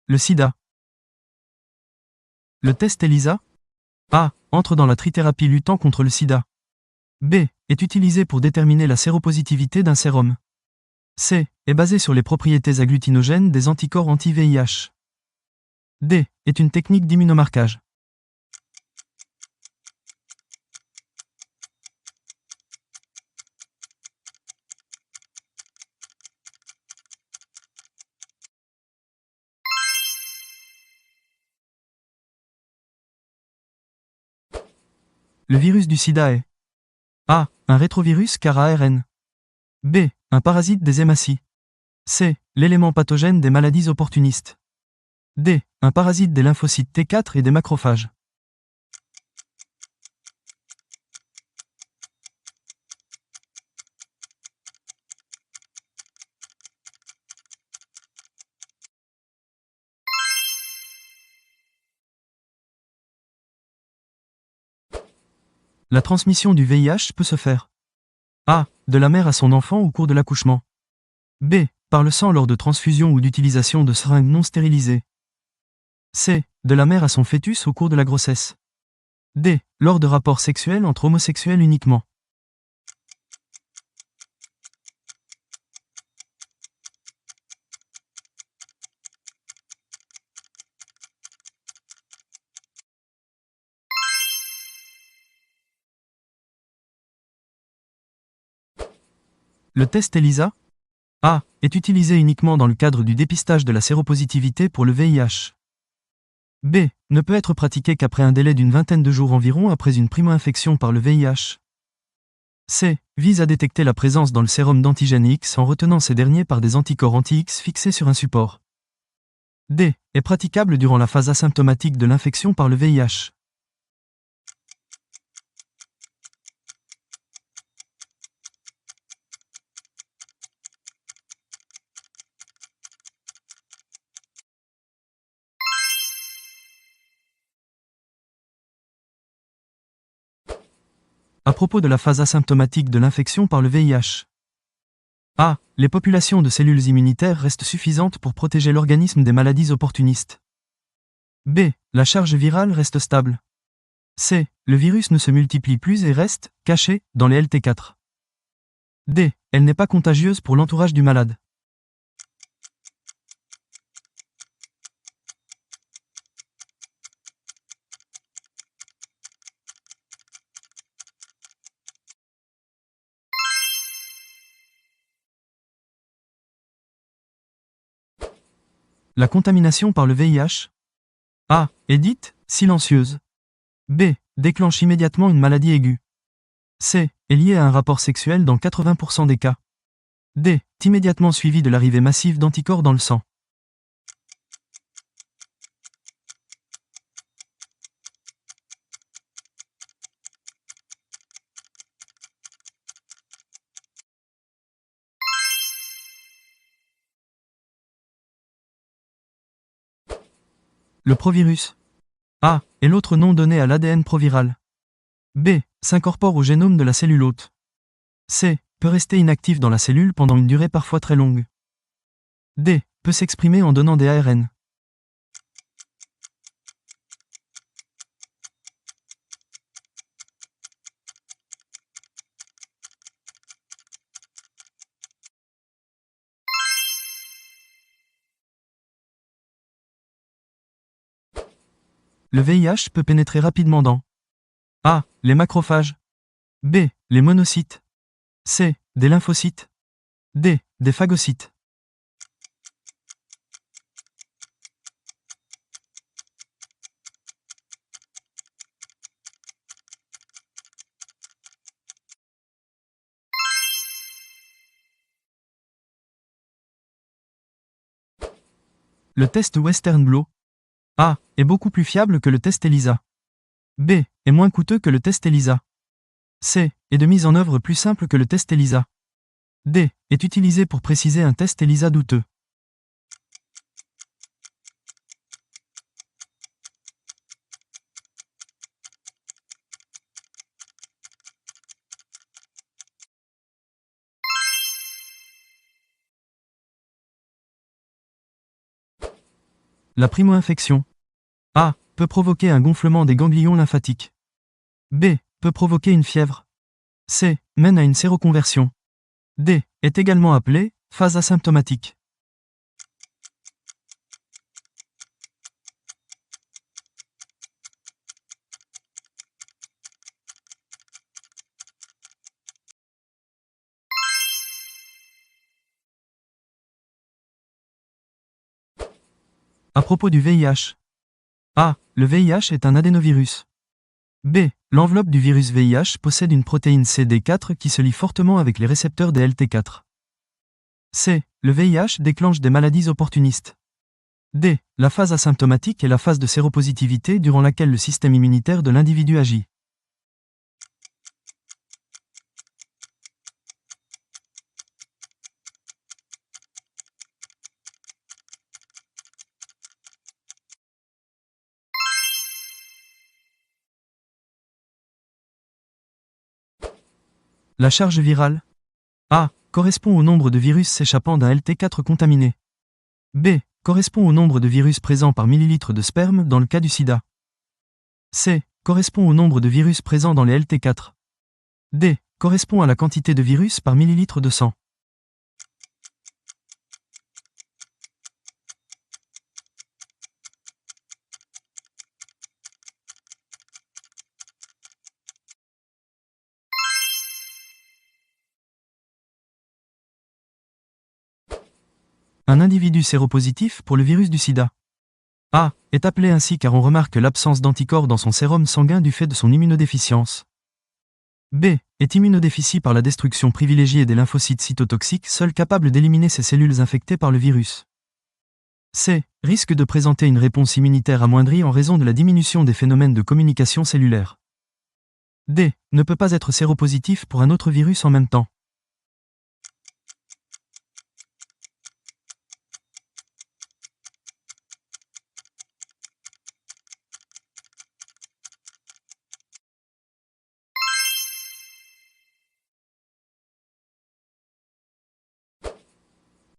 Le sida. Le test ELISA. A. Entre dans la trithérapie luttant contre le sida. B. Est utilisé pour déterminer la séropositivité d'un sérum. C. Est basé sur les propriétés agglutinogènes des anticorps anti-VIH. D. Est une technique d'immunomarquage. Le virus du sida est A. Un rétrovirus car ARN. B. Un parasite des hématies. C. L'élément pathogène des maladies opportunistes. D. Un parasite des lymphocytes T4 et des macrophages. La transmission du VIH peut se faire A. De la mère à son enfant au cours de l'accouchement. B. Par le sang lors de transfusion ou d'utilisation de seringues non stérilisées. C. De la mère à son fœtus au cours de la grossesse. D. Lors de rapports sexuels entre homosexuels uniquement. Le test ELISA. A. Est utilisé uniquement dans le cadre du dépistage de la séropositivité pour le VIH. B. Ne peut être pratiqué qu'après un délai d'une vingtaine de jours environ après une primo-infection par le VIH. C. Vise à détecter la présence dans le sérum d'antigène X en retenant ces derniers par des anticorps anti-X fixés sur un support. D. Est praticable durant la phase asymptomatique de l'infection par le VIH. À propos de la phase asymptomatique de l'infection par le VIH. A. Les populations de cellules immunitaires restent suffisantes pour protéger l'organisme des maladies opportunistes. B. La charge virale reste stable. C. Le virus ne se multiplie plus et reste, caché, dans les LT4. D. Elle n'est pas contagieuse pour l'entourage du malade. La contamination par le VIH. A. Est dite, silencieuse. B. Déclenche immédiatement une maladie aiguë. C. Est liée à un rapport sexuel dans 80% des cas. D. Est immédiatement suivi de l'arrivée massive d'anticorps dans le sang. Le provirus. A. Est l'autre nom donné à l'ADN proviral. B. S'incorpore au génome de la cellule hôte. C. Peut rester inactif dans la cellule pendant une durée parfois très longue. D. Peut s'exprimer en donnant des ARN. Le VIH peut pénétrer rapidement dans A. Les macrophages. B. Les monocytes. C. Des lymphocytes. D. Des phagocytes. Le test Western blot. A. Est beaucoup plus fiable que le test ELISA. B. Est moins coûteux que le test ELISA. C. Est de mise en œuvre plus simple que le test ELISA. D. Est utilisé pour préciser un test ELISA douteux. La primo-infection. A. Peut provoquer un gonflement des ganglions lymphatiques. B. Peut provoquer une fièvre. C. Mène à une séroconversion. D. Est également appelée phase asymptomatique. À propos du VIH. A. Le VIH est un adénovirus. B. L'enveloppe du virus VIH possède une protéine CD4 qui se lie fortement avec les récepteurs des LT4. C. Le VIH déclenche des maladies opportunistes. D. La phase asymptomatique est la phase de séropositivité durant laquelle le système immunitaire de l'individu agit. La charge virale. A. Correspond au nombre de virus s'échappant d'un LT4 contaminé. B. Correspond au nombre de virus présents par millilitre de sperme dans le cas du sida. C. Correspond au nombre de virus présents dans les LT4. D. Correspond à la quantité de virus par millilitre de sang. Un individu séropositif pour le virus du sida. A. Est appelé ainsi car on remarque l'absence d'anticorps dans son sérum sanguin du fait de son immunodéficience. B. Est immunodéficient par la destruction privilégiée des lymphocytes cytotoxiques seuls capables d'éliminer ces cellules infectées par le virus. C. Risque de présenter une réponse immunitaire amoindrie en raison de la diminution des phénomènes de communication cellulaire. D. Ne peut pas être séropositif pour un autre virus en même temps.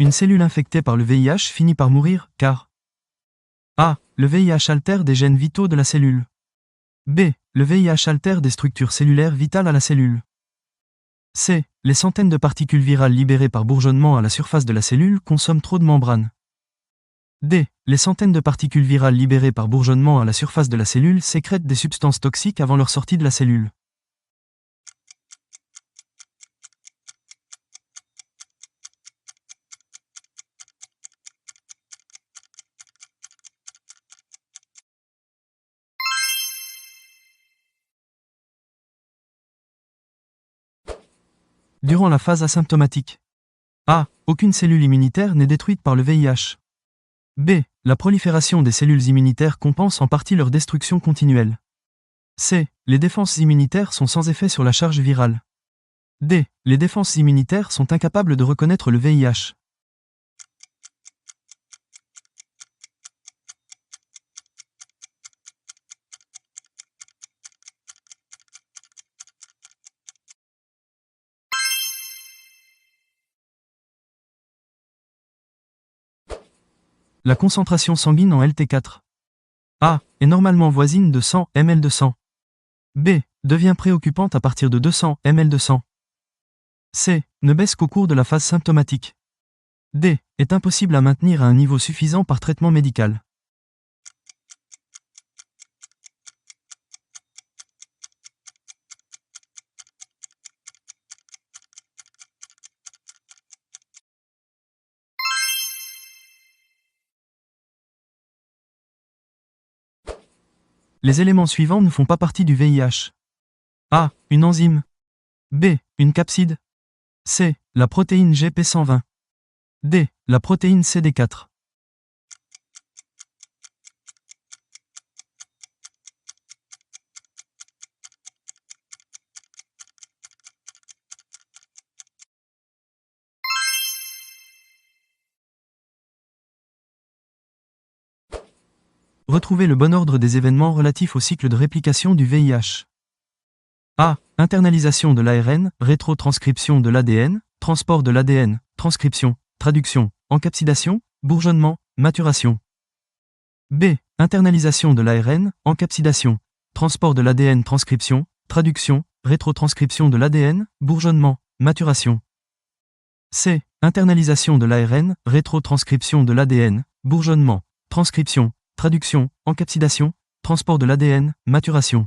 Une cellule infectée par le VIH finit par mourir, car A. Le VIH altère des gènes vitaux de la cellule. B. Le VIH altère des structures cellulaires vitales à la cellule. C. Les centaines de particules virales libérées par bourgeonnement à la surface de la cellule consomment trop de membranes. D. Les centaines de particules virales libérées par bourgeonnement à la surface de la cellule sécrètent des substances toxiques avant leur sortie de la cellule. Durant la phase asymptomatique. A. Aucune cellule immunitaire n'est détruite par le VIH. B. La prolifération des cellules immunitaires compense en partie leur destruction continuelle. C. Les défenses immunitaires sont sans effet sur la charge virale. D. Les défenses immunitaires sont incapables de reconnaître le VIH. La concentration sanguine en LT4. A. Est normalement voisine de 100 ml de sang. B. Devient préoccupante à partir de 200 ml de sang. C. Ne baisse qu'au cours de la phase symptomatique. D. Est impossible à maintenir à un niveau suffisant par traitement médical. Les éléments suivants ne font pas partie du VIH. A. Une enzyme. B. Une capside. C. La protéine GP120. D. La protéine CD4. Retrouvez le bon ordre des événements relatifs au cycle de réplication du VIH. A. Internalisation de l'ARN, rétrotranscription de l'ADN, transport de l'ADN, transcription, traduction, encapsidation, bourgeonnement, maturation. B. Internalisation de l'ARN, encapsidation, transport de l'ADN, transcription, traduction, rétrotranscription de l'ADN, bourgeonnement, maturation. C. Internalisation de l'ARN, rétrotranscription de l'ADN, bourgeonnement, transcription, traduction, encapsidation, transport de l'ADN, maturation.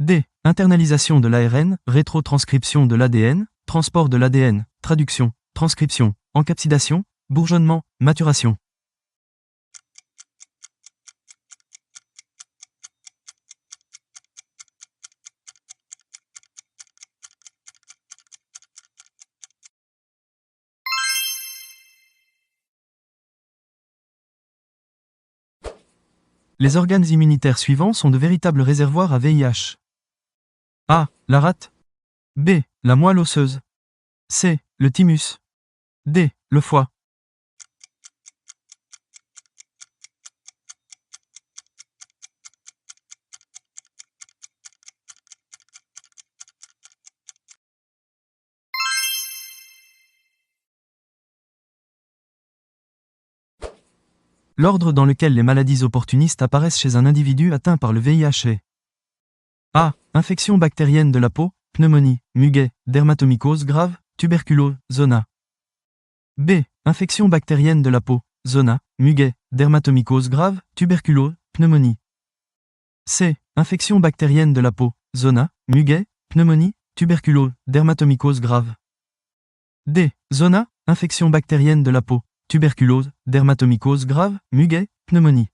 D. Internalisation de l'ARN, rétrotranscription de l'ADN, transport de l'ADN, traduction, transcription, encapsidation, bourgeonnement, maturation. Les organes immunitaires suivants sont de véritables réservoirs à VIH. A. La rate. B. La moelle osseuse. C. Le thymus. D. Le foie. L'ordre dans lequel les maladies opportunistes apparaissent chez un individu atteint par le VIH est A. Infection bactérienne de la peau, pneumonie, muguet, dermatomycose grave, tuberculose, zona. B. Infection bactérienne de la peau, zona, muguet, dermatomycose grave, tuberculose, pneumonie. C. Infection bactérienne de la peau, zona, muguet, pneumonie, tuberculose, dermatomycose grave. D. Zona, infection bactérienne de la peau, tuberculose, dermatomycose grave, muguet, pneumonie.